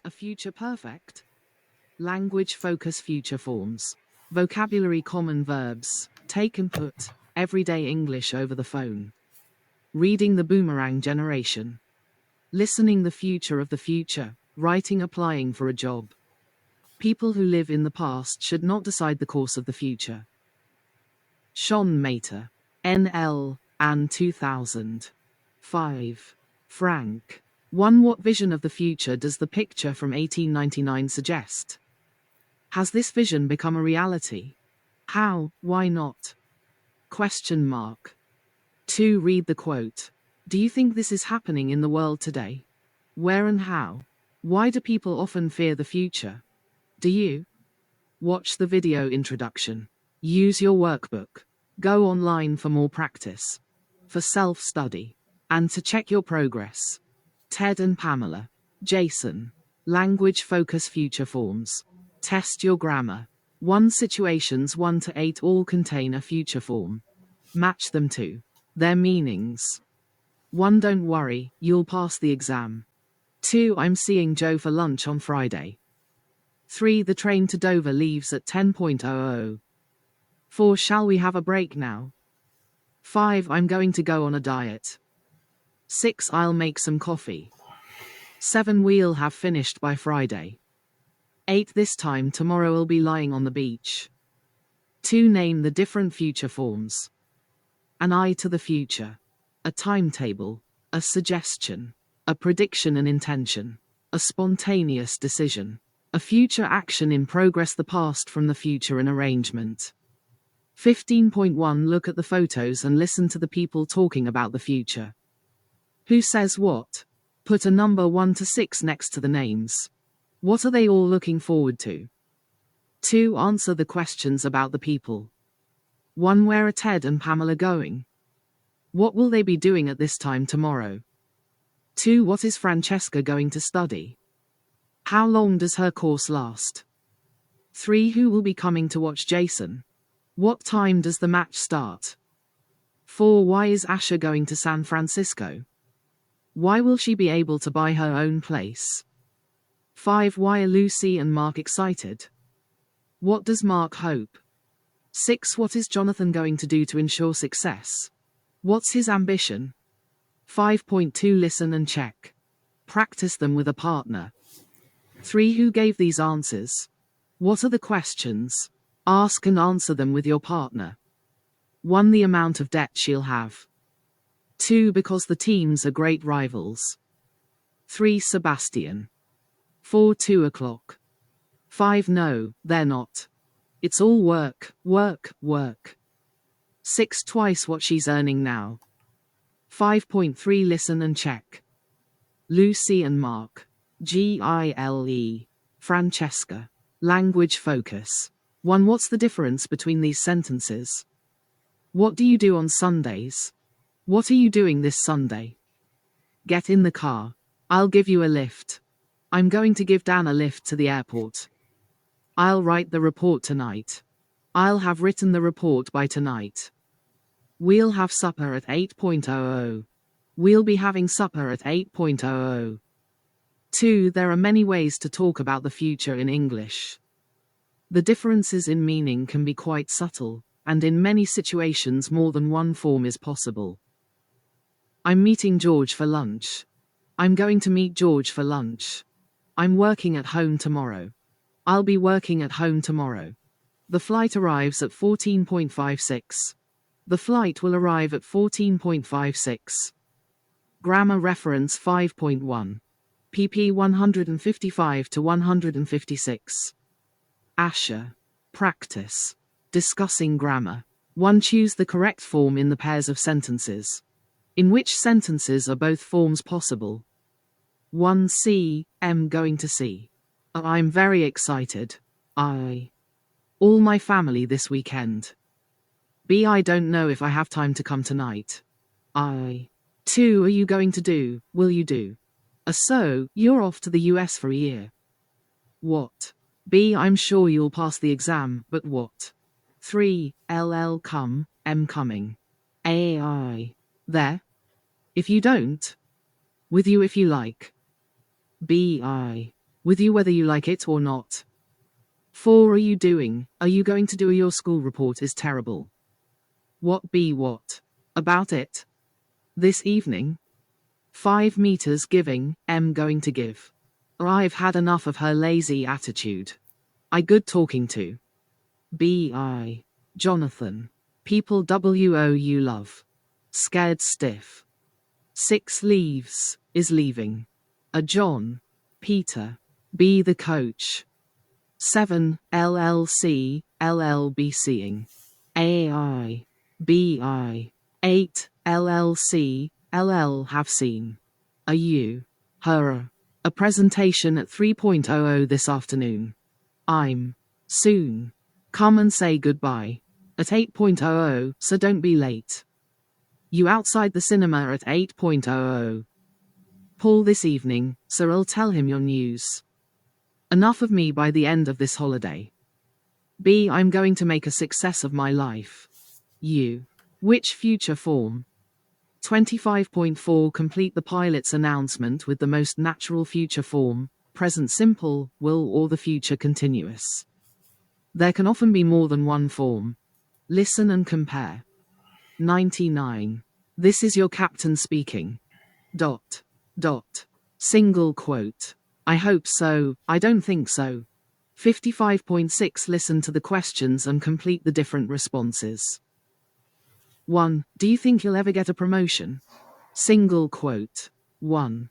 A future perfect. Language focus future forms. Vocabulary common verbs. Take and put. Everyday English over the phone. Reading the boomerang generation. Listening the future of the future. Writing applying for a job. People who live in the past should not decide the course of the future. Sean Mater. NL. and 2005. Frank. 1. What vision of the future does the picture from 1899 suggest? Has this vision become a reality? How? Why not? Question mark. 2. Read the quote. Do you think this is happening in the world today? Where and how? Why do people often fear the future? Do you? Watch the video introduction. Use your workbook. Go online for more practice. For self-study. And to check your progress. Ted and Pamela. Jason. Language focus future forms. Test your grammar. 1. Situations 1 to 8 all contain a future form. Match them to their meanings. 1. Don't worry, you'll pass the exam. 2. I'm seeing Joe for lunch on Friday. 3. The train to Dover leaves at 10:00. 4. Shall we have a break now? 5. I'm going to go on a diet. 6. I'll make some coffee. 7. We'll have finished by Friday. 8. This time tomorrow I'll be lying on the beach. 2. Name the different future forms. An eye to the future. A timetable. A suggestion. A prediction and intention. A spontaneous decision. A future action in progress, the past from the future, an arrangement. 15.1 Look at the photos and listen to the people talking about the future. Who says what? Put a number 1 to 6 next to the names. What are they all looking forward to? 2. Answer the questions about the people. 1. Where are Ted and Pamela going? What will they be doing at this time tomorrow? 2. What is Francesca going to study? How long does her course last? 3. Who will be coming to watch Jason? What time does the match start? 4. Why is Asha going to San Francisco? Why will she be able to buy her own place? 5. Why are Lucy and Mark excited? What does Mark hope? 6. What is Jonathan going to do to ensure success? What's his ambition? 5.2 Listen and check. Practice them with a partner. 3. Who gave these answers? What are the questions? Ask and answer them with your partner. 1. The amount of debt she'll have. 2. Because the teams are great rivals. 3. Sebastian. 4. 2 o'clock. 5. No, they're not. It's all work, work, work. 6. Twice what she's earning now. 5.3 Listen and check. Lucy and Mark. Gile. Francesca. Language focus. 1. What's the difference between these sentences? What do you do on Sundays? What are you doing this Sunday? Get in the car. I'll give you a lift. I'm going to give Dan a lift to the airport. I'll write the report tonight. I'll have written the report by tonight. We'll have supper at 8:00. We'll be having supper at 8:00. 2. There are many ways to talk about the future in English. The differences in meaning can be quite subtle, and in many situations more than one form is possible. I'm meeting George for lunch. I'm going to meet George for lunch. I'm working at home tomorrow. I'll be working at home tomorrow. The flight arrives at 14.56. The flight will arrive at 14.56. Grammar reference 5.1. pp 155 to 156. Asha. Practice. Discussing grammar. 1. Choose the correct form in the pairs of sentences. In which sentences are both forms possible? 1. See, am going to see. I'm very excited. I. All my family this weekend. B. I don't know if I have time to come tonight. I. 2. Are you going to do, will you do? So, you're off to the US for a year. What? B. I'm sure you'll pass the exam, but what? 3. LL come, M coming. AI. There? If you don't? With you if you like. B. I. With you whether you like it or not. 4. Are you doing? Are you going to do your school report is terrible. What be what? About it? This evening? 5 meters giving, M going to give. I've had enough of her lazy attitude. I good talking to. B.I. Jonathan. People W.O. you love. Scared stiff. 6 leaves, is leaving. A John. Peter. B. the coach. 7. LLC, LLBCing. AI. BI. 8. LLC, LL have seen. A U. Her. A presentation at 3:00 this afternoon. I'm. Soon. Come and say goodbye. At 8:00, so don't be late. You outside the cinema at 8:00. Paul this evening, sir, I'll tell him your news. Enough of me by the end of this holiday. B. I'm going to make a success of my life. U. Which future form? 25.4 Complete the pilot's announcement with the most natural future form, present simple, will or the future continuous. There can often be more than one form. Listen and compare. 99. This is your captain speaking. Dot. Dot. Single quote. I hope so, I don't think so. 55.6 Listen to the questions and complete the different responses. 1. Do you think you'll ever get a promotion? Single quote. 1.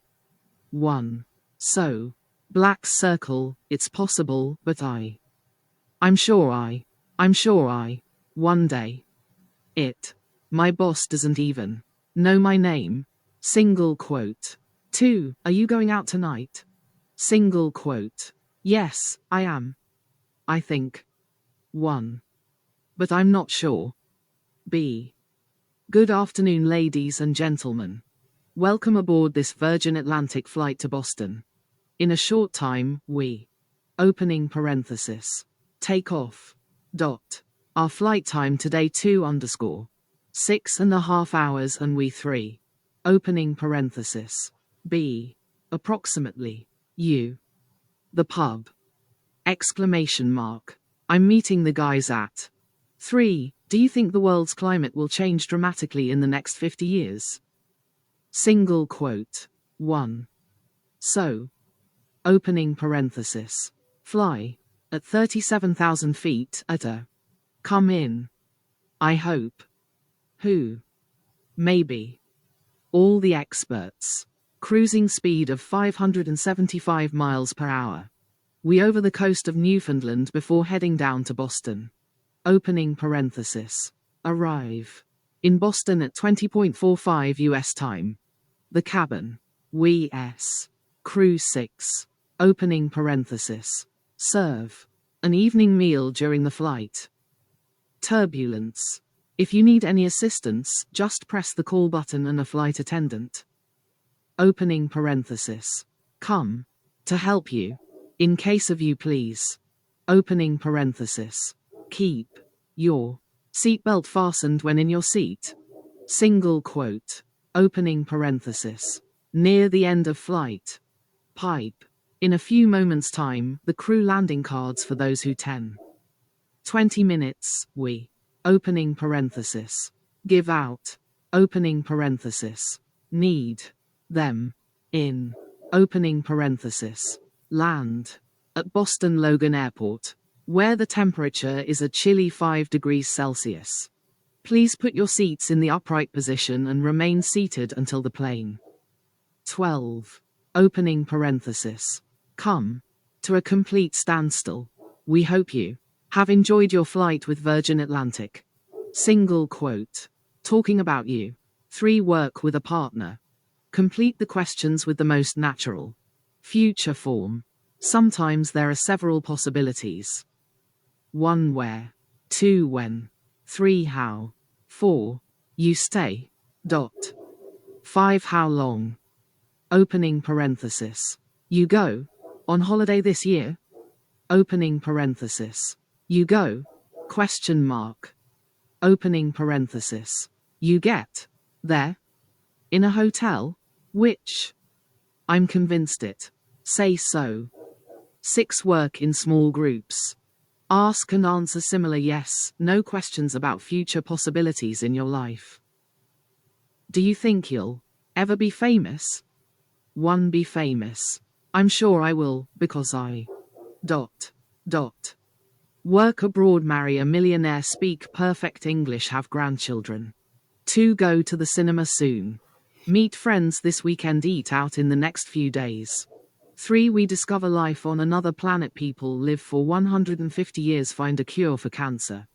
1. So. Black circle, it's possible, but I'm sure I. One day. It. My boss doesn't even know my name. Single quote. 2. Are you going out tonight? Single quote. Yes, I am. I think. 1. But I'm not sure. B. Good afternoon, ladies and gentlemen. Welcome aboard this Virgin Atlantic flight to Boston. In a short time, we. Opening parenthesis. Take off. Dot. Our flight time today 2_6.5 hours and we 3. Opening parenthesis. B. Approximately. U. The pub. Exclamation mark. I'm meeting the guys at. 3. Do you think the world's climate will change dramatically in the next 50 years? Single quote. 1. So. Opening parenthesis. Fly. At 37,000 feet at a. Come in. I hope. Who? Maybe. All the experts. Cruising speed of 575 miles per hour. We over the coast of Newfoundland before heading down to Boston. Opening parenthesis. Arrive. In Boston at 20:45 US time. The cabin. We S. Crew 6. Opening parenthesis. Serve. An evening meal during the flight. Turbulence. If you need any assistance, just press the call button and a flight attendant. Opening parenthesis. Come. To help you. In case of you please. Opening parenthesis. Keep your seatbelt fastened when in your seat. Single quote. Opening parenthesis. Near the end of flight. Pipe. In a few moments' time, the crew landing cards for those who 20 minutes, we. Opening parenthesis. Give out. Opening parenthesis. Need. Them. In. Opening parenthesis. Land. At Boston Logan Airport. Where the temperature is a chilly 5 degrees Celsius. Please put your seats in the upright position and remain seated until the plane. 12. Opening parenthesis. Come. To a complete standstill. We hope you have enjoyed your flight with Virgin Atlantic. Single quote. Talking about you. 3. Work with a partner. Complete the questions with the most natural future form. Sometimes there are several possibilities. 1. Where. 2. When. 3. How. 4. You stay. Dot. 5. How long. Opening parenthesis. You go. On holiday this year? Opening parenthesis. You go? Question mark. Opening parenthesis. You get. There? In a hotel? Which? I'm convinced it. Say so. 6. Work in small groups. Ask and answer similar yes, no questions about future possibilities in your life. Do you think you'll ever be famous? 1. Be famous. I'm sure I will, because I... Work abroad, marry a millionaire, speak perfect English, have grandchildren. 2. Go to the cinema soon. Meet friends this weekend, eat out in the next few days. 3. We discover life on another planet, people live for 150 years, find a cure for cancer.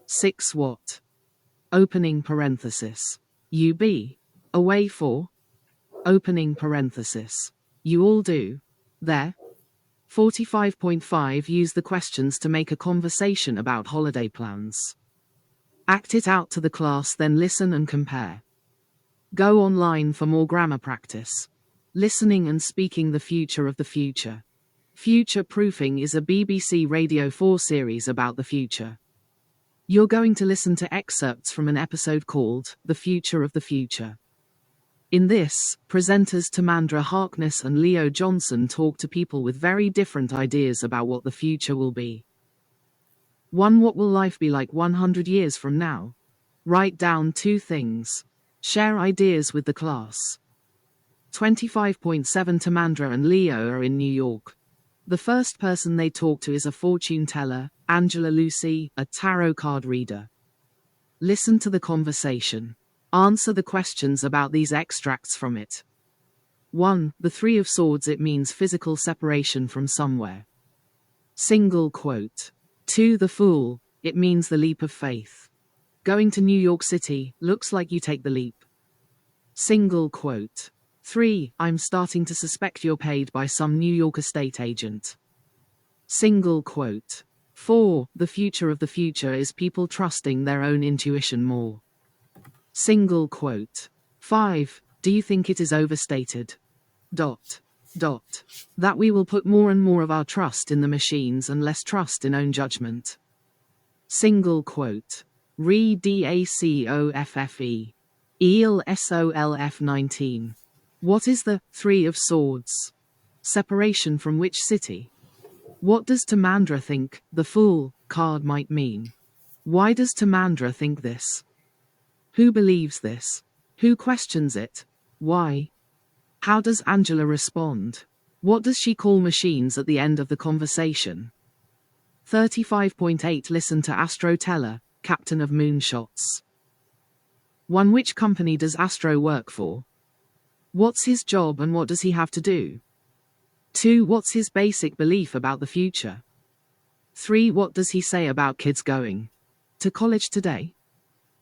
6. What? Opening parenthesis. You be away for? Opening parenthesis. You all do. There. 45.5 Use the questions to make a conversation about holiday plans. Act it out to the class, then listen and compare. Go online for more grammar practice. Listening and speaking, the future of the future. Future Proofing is a BBC Radio 4 series about the future. You're going to listen to excerpts from an episode called The Future of the Future. In this, presenters Tamandra Harkness and Leo Johnson talk to people with very different ideas about what the future will be. 1. What will life be like 100 years from now? Write down 2 things. Share ideas with the class. 25.7 Tamandra and Leo are in New York. The first person they talk to is a fortune teller, Angela Lucy, a tarot card reader. Listen to the conversation. Answer the questions about these extracts from it. 1. The Three of Swords. It means physical separation from somewhere. Single quote. 2. The Fool. It means the leap of faith. Going to New York City, looks like you take the leap. Single quote. 3. I'm starting to suspect you're paid by some New York estate agent. Single quote. 4. The future of the future is people trusting their own intuition more. Single quote. 5. Do you think it is overstated? That we will put more and more of our trust in the machines and less trust in own judgment. Single quote. Read DACOFFE. EEL SOLF 19. What is the Three of Swords? Separation from which city? What does Tamandra think the Fool card might mean? Why does Tamandra think this? Who believes this? Who questions it? Why? How does Angela respond? What does she call machines at the end of the conversation? 35.8 Listen to Astro Teller, captain of Moonshots. 1. Which company does Astro work for? What's his job and what does he have to do? 2. What's his basic belief about the future? 3. What does he say about kids going to college today?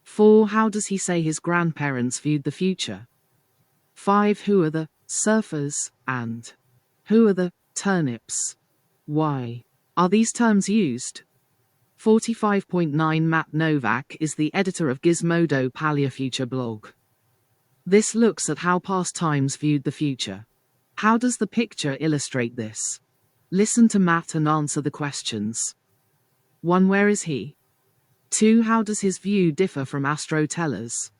4. How does he say his grandparents viewed the future? 5. Who are the surfers and who are the turnips? Why are these terms used? 45.9 Matt Novak is the editor of Gizmodo Paleofuture blog. This looks at how past times viewed the future. How does the picture illustrate this? Listen to Matt and answer the questions. 1. Where is he? 2. How does his view differ from Astro Teller's?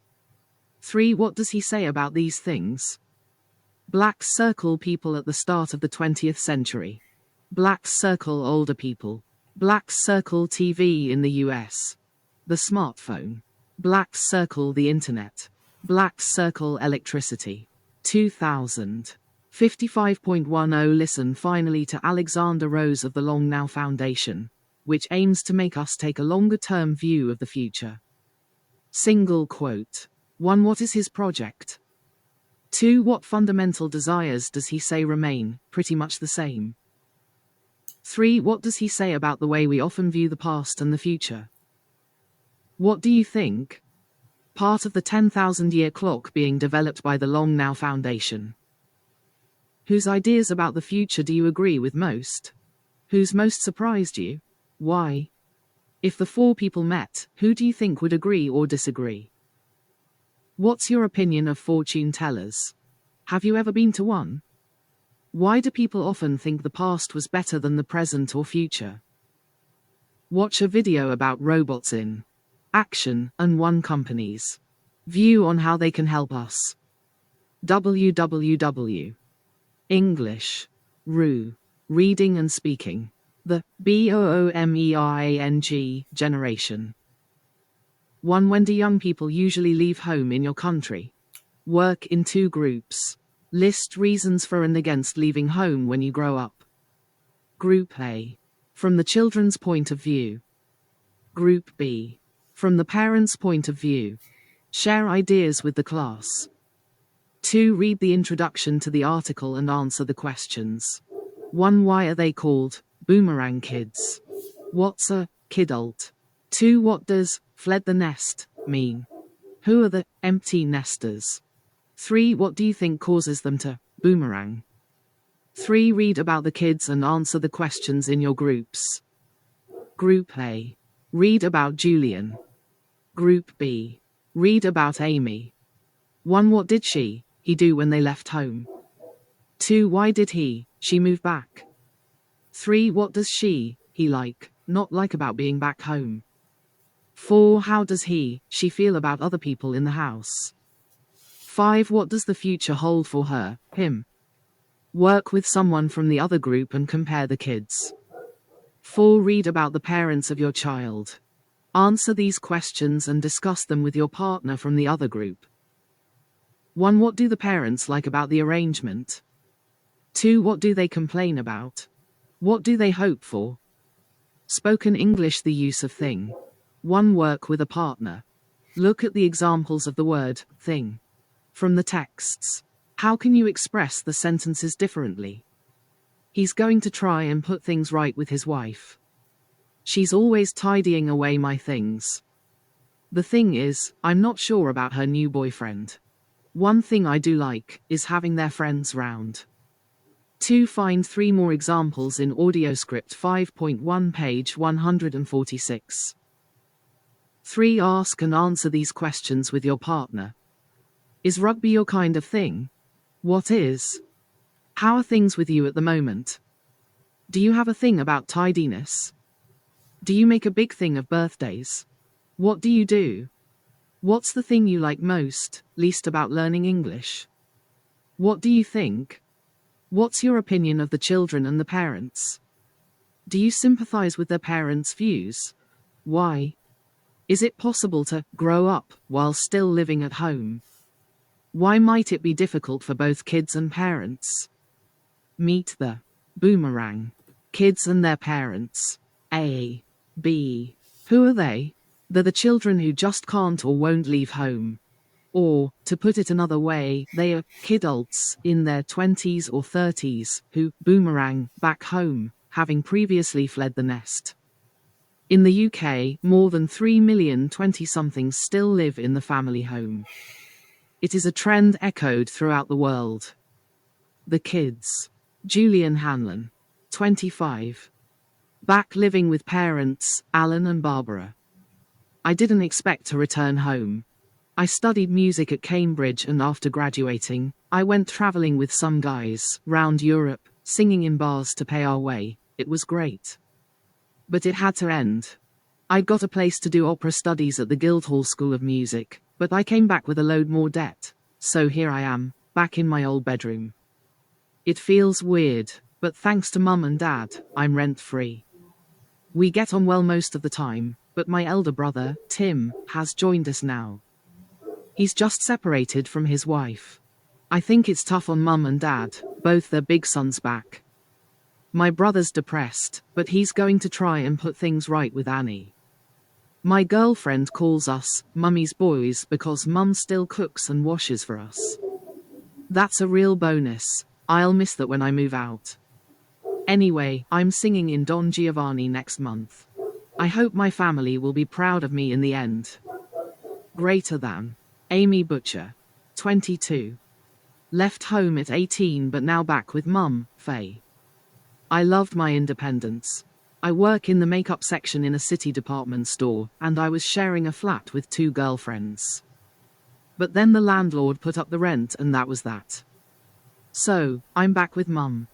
3. What does he say about these things? Blacks circle people at the start of the 20th century. Blacks circle older people. Blacks circle TV in the US. The smartphone. Blacks circle the internet. Blacks circle electricity. 2000. 55.10 Listen finally to Alexander Rose of the Long Now Foundation, which aims to make us take a longer-term view of the future. Single quote. 1. What is his project? 2. What fundamental desires does he say remain pretty much the same? 3. What does he say about the way we often view the past and the future? What do you think? Part of the 10,000-year clock being developed by the Long Now Foundation. Whose ideas about the future do you agree with most? Who's most surprised you? Why? If the 4 people met, who do you think would agree or disagree? What's your opinion of fortune tellers? Have you ever been to one? Why do people often think the past was better than the present or future? Watch a video about robots in action and one company's view on how they can help us. www. English. Ru. Reading and speaking. The BOOMERANG generation. 1. When do young people usually leave home in your country? Work in 2 groups. List reasons for and against leaving home when you grow up. Group A. From the children's point of view. Group B. From the parents' point of view. Share ideas with the class. 2. Read the introduction to the article and answer the questions. 1. Why are they called boomerang kids? What's a kidult? 2. What does fled the nest mean? Who are the empty nesters? 3. What do you think causes them to boomerang? 3. Read about the kids and answer the questions in your groups. Group A. Read about Julian. Group B. Read about Amy. 1. What did he do when they left home? 2. Why did she move back? 3. What does he not like about being back home? 4. How does she feel about other people in the house? 5. What does the future hold for her, him? Work with someone from the other group and compare the kids. 4. Read about the parents of your child. Answer these questions and discuss them with your partner from the other group. 1. What do the parents like about the arrangement? 2. What do they complain about? What do they hope for? Spoken English. The use of thing. 1. Work with a partner. Look at the examples of the word thing from the texts. How can you express the sentences differently? He's going to try and put things right with his wife. She's always tidying away my things. The thing is, I'm not sure about her new boyfriend. 1 thing I do like is having their friends round. 2. Find 3 more examples in AudioScript 5.1 page 146. 3. Ask and answer these questions with your partner. Is rugby your kind of thing? What is? How are things with you at the moment? Do you have a thing about tidiness? Do you make a big thing of birthdays? What do you do? What's the thing you like most, least about learning English? What do you think? What's your opinion of the children and the parents? Do you sympathize with their parents' views? Why? Is it possible to grow up while still living at home? Why might it be difficult for both kids and parents? Meet the boomerang kids and their parents. A. B. Who are they? They're the children who just can't or won't leave home. Or, to put it another way, they are kidults in their 20s or 30s who boomerang back home, having previously fled the nest. In the UK, more than 3 million 20-somethings still live in the family home. It is a trend echoed throughout the world. The kids. Julian Hanlon, 25. Back living with parents, Alan and Barbara. I didn't expect to return home. I studied music at Cambridge and after graduating, I went traveling with some guys round Europe, singing in bars to pay our way. It was great. But it had to end. I got a place to do opera studies at the Guildhall School of Music, but I came back with a load more debt. So here I am, back in my old bedroom. It feels weird, but thanks to Mum and Dad, I'm rent-free. We get on well most of the time, but my elder brother, Tim, has joined us now. He's just separated from his wife. I think it's tough on Mum and Dad, both their big sons back. My brother's depressed, but he's going to try and put things right with Annie. My girlfriend calls us Mummy's boys because Mum still cooks and washes for us. That's a real bonus. I'll miss that when I move out. Anyway, I'm singing in Don Giovanni next month. I hope my family will be proud of me in the end. Greater than. Amy Butcher, 22. Left home at 18 but now back with Mum, Faye. I loved my independence. I work in the makeup section in a city department store, and I was sharing a flat with 2 girlfriends. But then the landlord put up the rent and that was that. So, I'm back with Mum.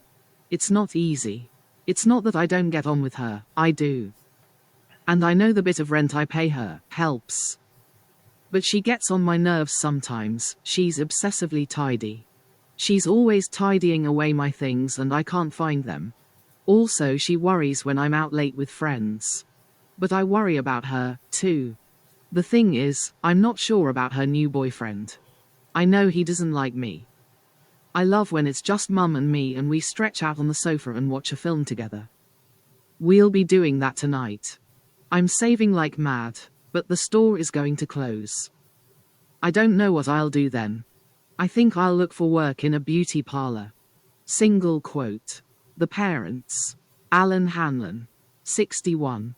It's not easy. It's not that I don't get on with her, I do. And I know the bit of rent I pay her helps. But she gets on my nerves sometimes. She's obsessively tidy. She's always tidying away my things and I can't find them. Also, she worries when I'm out late with friends. But I worry about her, too. The thing is, I'm not sure about her new boyfriend. I know he doesn't like me. I love when it's just mum and me and we stretch out on the sofa and watch a film together. We'll be doing that tonight. I'm saving like mad, but the store is going to close. I don't know what I'll do then. I think I'll look for work in a beauty parlor. Single quote. The parents. Alan Hanlon. 61.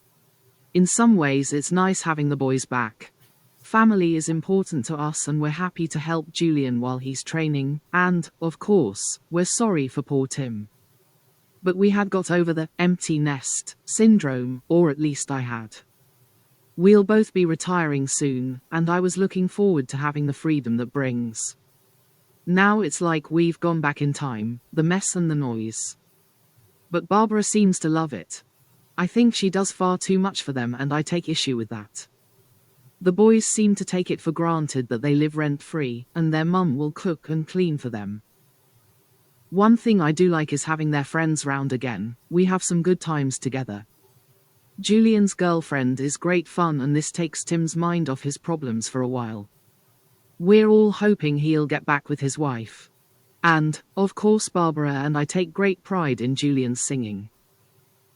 In some ways it's nice having the boys back. Family is important to us and we're happy to help Julian while he's training, and, of course, we're sorry for poor Tim. But we had got over the empty nest syndrome, or at least I had. We'll both be retiring soon, and I was looking forward to having the freedom that brings. Now it's like we've gone back in time, the mess and the noise. But Barbara seems to love it. I think she does far too much for them and I take issue with that. The boys seem to take it for granted that they live rent-free, and their mum will cook and clean for them. One thing I do like is having their friends round again. We have some good times together. Julian's girlfriend is great fun and this takes Tim's mind off his problems for a while. We're all hoping he'll get back with his wife. And, of course, Barbara and I take great pride in Julian's singing.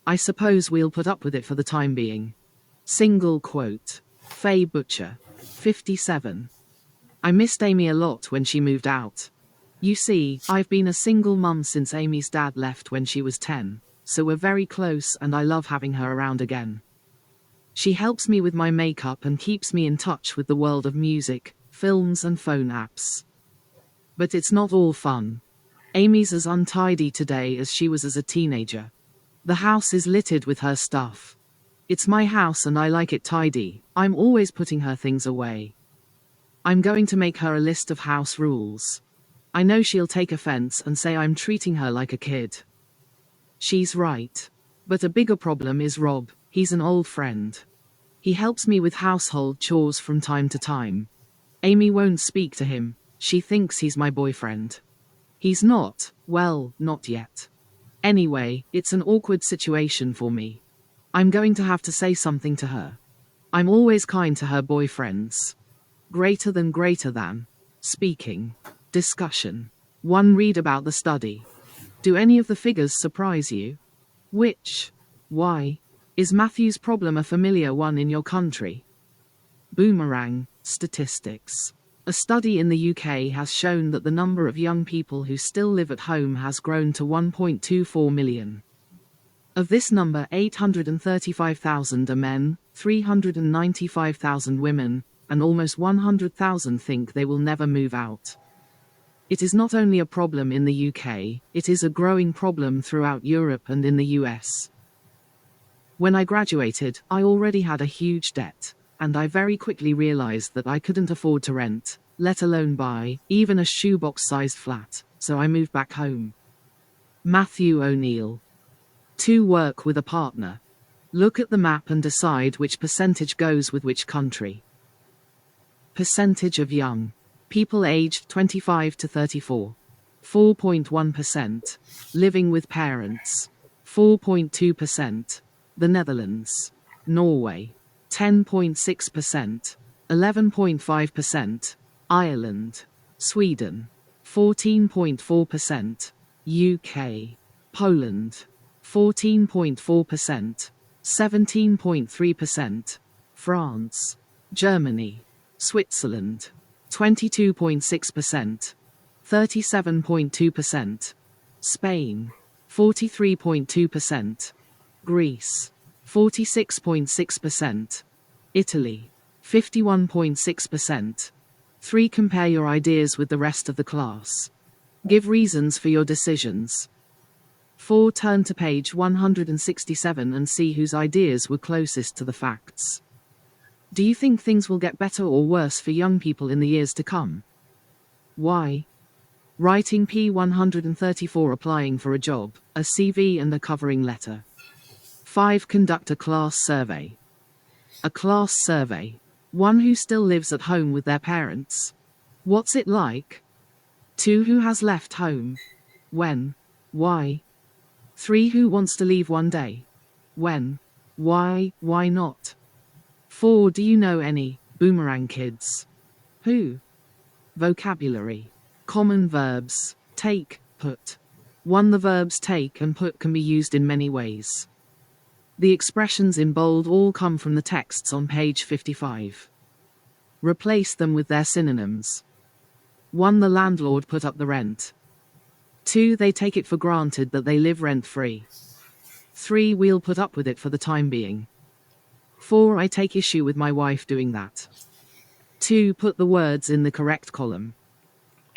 I suppose we'll put up with it for the time being. Single quote. Faye Butcher. 57. I missed Amy a lot when she moved out. You see, I've been a single mum since Amy's dad left when she was 10, so we're very close and I love having her around again. She helps me with my makeup and keeps me in touch with the world of music, films and phone apps. But it's not all fun. Amy's as untidy today as she was as a teenager. The house is littered with her stuff. It's my house and I like it tidy. I'm always putting her things away. I'm going to make her a list of house rules. I know she'll take offense and say I'm treating her like a kid. She's right. But a bigger problem is Rob. He's an old friend. He helps me with household chores from time to time. Amy won't speak to him. She thinks he's my boyfriend. He's not, well, not yet. Anyway, it's an awkward situation for me. I'm going to have to say something to her. I'm always kind to her boyfriends. Greater than. Speaking. Discussion. 1. Read about the study. Do any of the figures surprise you? Which? Why? Is Matthew's problem a familiar one in your country? Boomerang. Statistics. A study in the UK has shown that the number of young people who still live at home has grown to 1.24 million. Of this number, 835,000 are men, 395,000 women, and almost 100,000 think they will never move out. It is not only a problem in the UK, it is a growing problem throughout Europe and in the US. When I graduated, I already had a huge debt, and I very quickly realized that I couldn't afford to rent, let alone buy, even a shoebox-sized flat, so I moved back home. Matthew O'Neill. 2. Work with a partner. Look at the map and decide which percentage goes with which country. Percentage of young people aged 25 to 34. 4.1%. Living with parents. 4.2%. The Netherlands. Norway. 10.6%. 11.5%. Ireland. Sweden. 14.4%. UK. Poland. 14.4%. 17.3%. France. Germany. Switzerland. 22.6%. 37.2%. Spain. 43.2%. Greece. 46.6%. Italy. 51.6%. 3. Compare your ideas with the rest of the class. Give reasons for your decisions. 4. Turn to page 167 and see whose ideas were closest to the facts. Do you think things will get better or worse for young people in the years to come? Why? Writing P134. Applying for a job, a CV and a covering letter. 5. Conduct a class survey. A class survey. 1. Who still lives at home with their parents? What's it like? 2. Who has left home? When? Why? 3. Who wants to leave one day? When? Why not? 4. Do you know any boomerang kids? Who? Vocabulary. Common verbs. Take, put. 1. The verbs take and put can be used in many ways. The expressions in bold all come from the texts on page 55. Replace them with their synonyms. 1. The landlord put up the rent. 2. They take it for granted that they live rent-free. 3. We'll put up with it for the time being. 4. I take issue with my wife doing that. 2. Put the words in the correct column.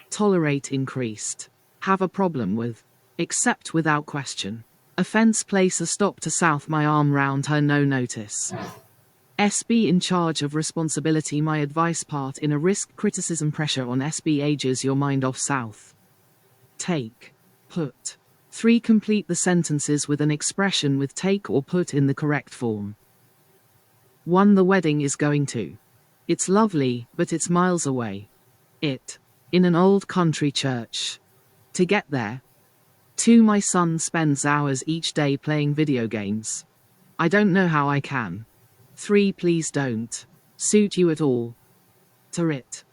Tolerate increased. Have a problem with. Accept without question. Offense place a stop to south my arm round her no notice. SB in charge of responsibility my advice part in a risk criticism pressure on SB ages your mind off south. Take. Put. 3. Complete the sentences with an expression with take or put in the correct form. 1. The wedding is going to. It's lovely, but it's miles away. It. In an old country church. To get there. 2. My son spends hours each day playing video games. I don't know how I can. 3. Please don't. Suit you at all. To it.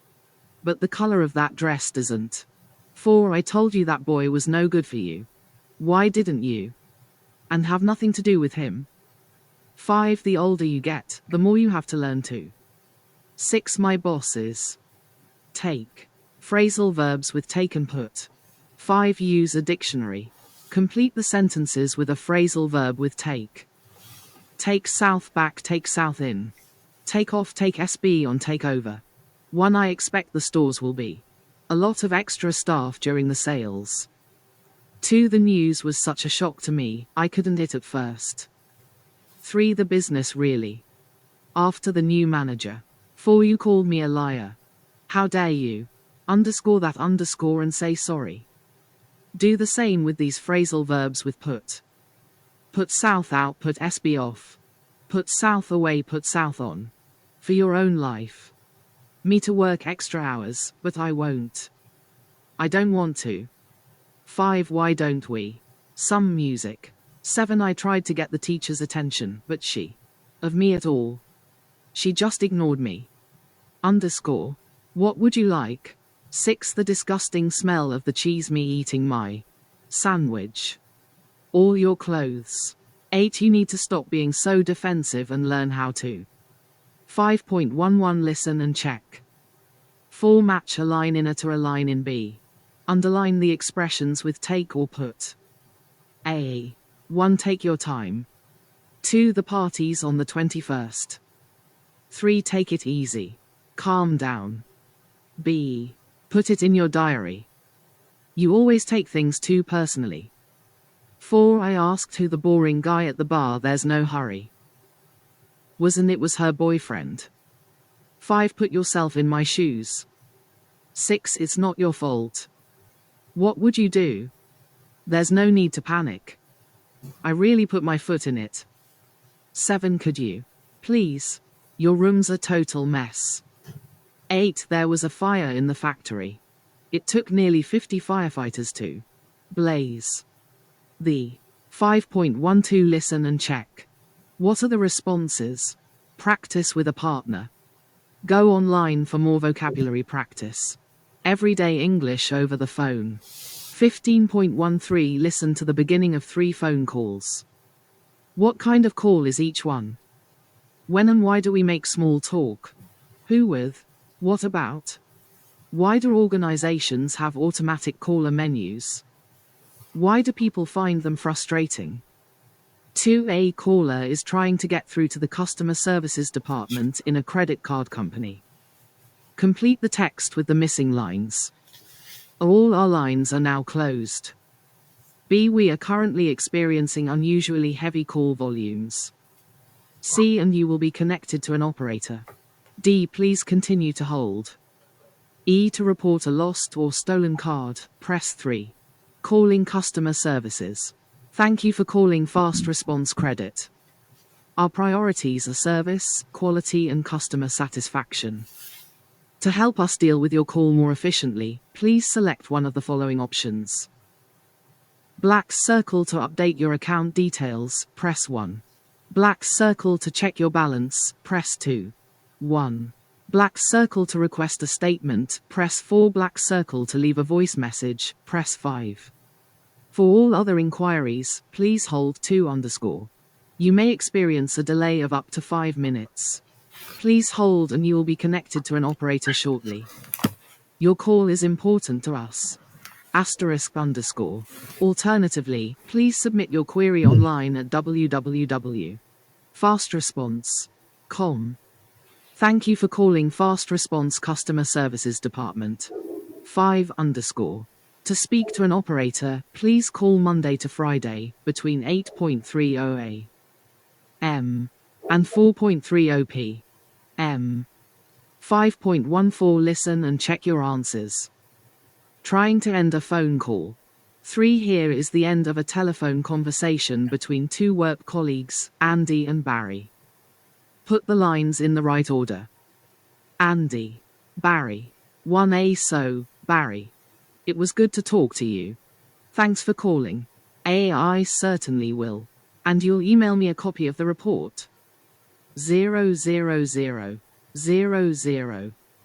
But the color of that dress doesn't. 4. I told you that boy was no good for you. Why didn't you? And have nothing to do with him. 5. The older you get, the more you have to learn to. 6. My boss is. Take. Phrasal verbs with take and put. 5. Use a dictionary. Complete the sentences with a phrasal verb with take. Take south back, take south in. Take off, take SB on, take over. 1. I expect the stores will be. A lot of extra staff during the sales. 2. The news was such a shock to me, I couldn't it at first. 3. The business really. After the new manager. 4. You called me a liar. How dare you? Underscore that underscore and say sorry. Do the same with these phrasal verbs with put. Put south out, put SB off. Put south away, put south on. For your own life. Me to work extra hours, but I won't. I don't want to. 5. Why don't we? Some music. 7. I tried to get the teacher's attention, but she. Of me at all. She just ignored me. Underscore. What would you like? 6. The disgusting smell of the cheese me eating my sandwich. All your clothes. 8. You need to stop being so defensive and learn how to. 5.11 Listen and check. 4. Match a line in A to a line in B. Underline the expressions with take or put. A. 1. Take your time. 2. The party's on the 21st. 3. Take it easy. Calm down. B. Put it in your diary. You always take things too personally. 4. I asked who the boring guy at the bar, there's no hurry. Wasn't it was her boyfriend. 5. Put yourself in my shoes. 6. It's not your fault. What would you do? There's no need to panic. I really put my foot in it. 7. Could you? Please. Your room's a total mess. 8. There was a fire in the factory. It took nearly 50 firefighters to blaze the 5.12 Listen and check. What are the responses? Practice with a partner. Go online for more vocabulary practice. Everyday English over the phone. 15.13 Listen to the beginning of 3 phone calls. What kind of call is each one? When and why do we make small talk? Who with? What about? Why do organizations have automatic caller menus? Why do people find them frustrating? 2. A caller is trying to get through to the customer services department in a credit card company. Complete the text with the missing lines. All our lines are now closed. B. We are currently experiencing unusually heavy call volumes. C. And you will be connected to an operator. D. Please continue to hold. E. To report a lost or stolen card, press 3. Calling customer services. Thank you for calling Fast Response Credit. Our priorities are service, quality, and customer satisfaction. To help us deal with your call more efficiently, please select one of the following options. Black circle to update your account details, press 1. Black circle to check your balance, press 2. 1. Black circle to request a statement, press 4. Black circle to leave a voice message, press 5. For all other inquiries, please hold 2_. You may experience a delay of up to 5 minutes. Please hold and you will be connected to an operator shortly. Your call is important to us. *_. Alternatively, please submit your query online at www.fastresponse.com. Thank you for calling Fast Response Customer Services Department. 5_. To speak to an operator, please call Monday to Friday, between 8:30 a.m. and 4:30 p.m. 5.14 Listen and check your answers. Trying to end a phone call. 3 Here is the end of a telephone conversation between 2 work colleagues, Andy and Barry. Put the lines in the right order. Andy. Barry. 1A So, Barry. It was good to talk to you. Thanks for calling. I certainly will. And you'll email me a copy of the report. 00000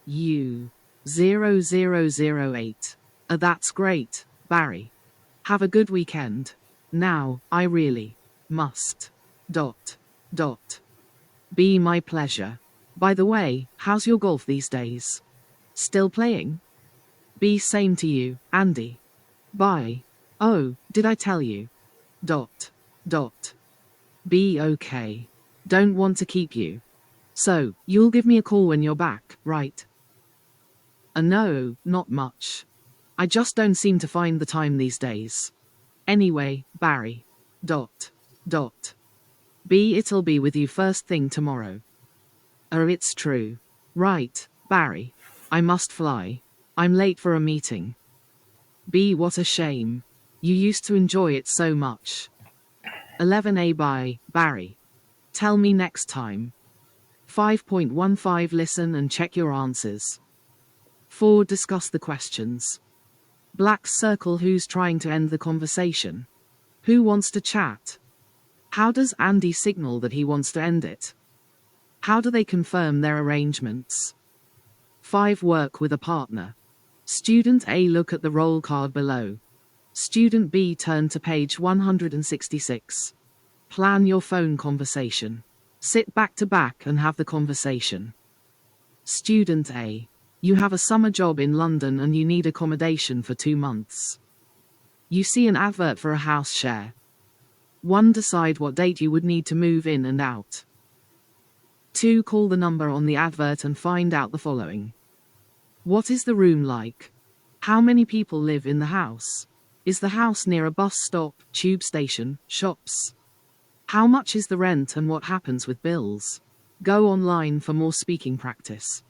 U 0008. That's great, Barry. Have a good weekend. Now, I really must. Be my pleasure. By the way, how's your golf these days? Still playing? Be same to you, Andy. Bye. Oh, did I tell you? Be okay. Don't want to keep you. So, you'll give me a call when you're back, right? No, not much. I just don't seem to find the time these days. Anyway, Barry. It'll be with you first thing tomorrow. Oh, it's true. Right, Barry. I must fly. I'm late for a meeting. What a shame. You used to enjoy it so much. 11A Bye, Barry. Tell me next time. 5.15 Listen and check your answers. 4 Discuss the questions. Black circle Who's trying to end the conversation? Who wants to chat? How does Andy signal that he wants to end it? How do they confirm their arrangements? 5 Work with a partner. Student A look at the roll card below. Student B turn to page 166. Plan your phone conversation. Sit back to back and have the conversation. Student A. You have a summer job in London and you need accommodation for 2 months. You see an advert for a house share. 1 Decide what date you would need to move in and out. 2 Call the number on the advert and find out the following. What is the room like? How many people live in the house? Is the house near a bus stop, tube station, shops? How much is the rent and what happens with bills? Go online for more speaking practice.